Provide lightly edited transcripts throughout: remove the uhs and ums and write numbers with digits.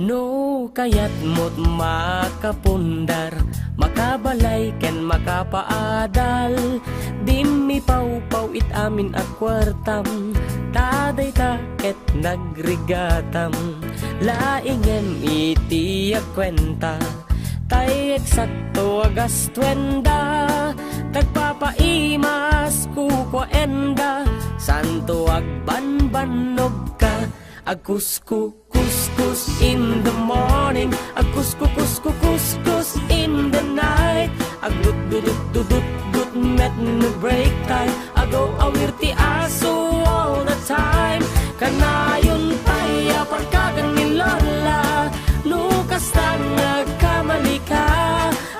No kayat mo't makapundar, makabalay ken makapaadal. Di mi pau-pau it amin at kwartam, taday ta ket nagrigatam. Laingem iti kwenta, tay eksakto agas 20. Tagpapaimas kukwa enda, santo agbanbanog ka. Agkuskus in the morning, agkuskus in the night. Agdut met no break time, agaw awirti aso all the time. Kanayon tayo pagkagan ni Lola, nukas tang nagkamali ka.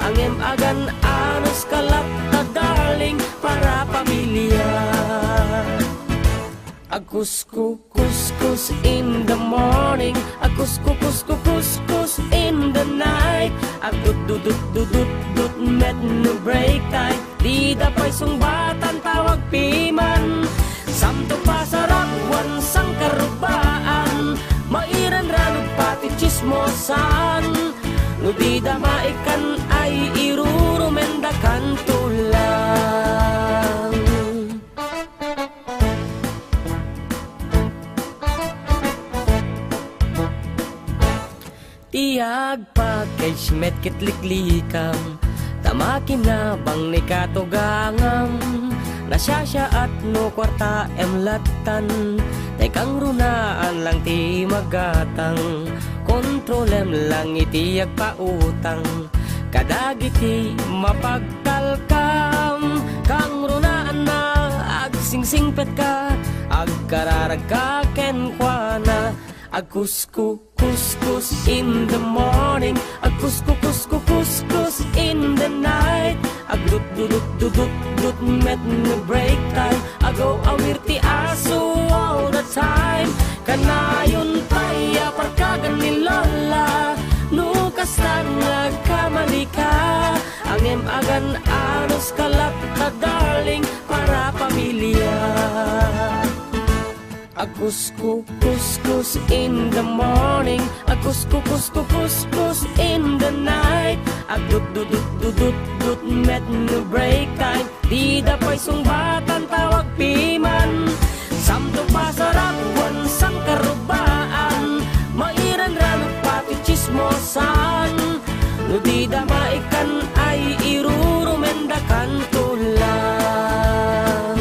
Angem agan anos kalap na darling para pamilya. Agkuskus in the morning, agkuskus in the night. Agdut met no break time, di dapay sungbatan tawag piman. Samto pasarap wansang karubaan, mairan ranong pati chismosan. No di damaikan ay irurumendakan tulang. Tiag package met kitliklikam, tamakin na bang ni katugangam. Nasyasya at no kwarta emlatan, tekang runaan lang ti magatang. Kontrolem lang iti agpautang, kadagiti mapagtalkam. Kang runaan na agsingsingpet ka, agkararag ka kenkwana. Agkuskus in the morning, agkuskus in the night. Agdut met no break time, agaw awirti aso all the time. Kanayon tayo pagkagan ni Lola, nukas tang nagkamali ka. Angem agan anos kalap na darling para pamilya. Agkuskus in the morning, agkuskus in the night. Agdut met no break time, di dapay sungbatan tawag piman. Samto pasarap wansang karubaan, mairan ranong pati chismosan. No di damaikan ay irurumendakan tulang.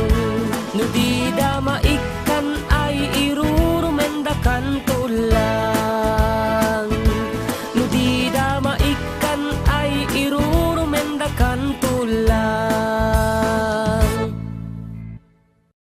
No di damaikan ay irurumendakan tulang. No di damaikan ay irurumendakan tulang.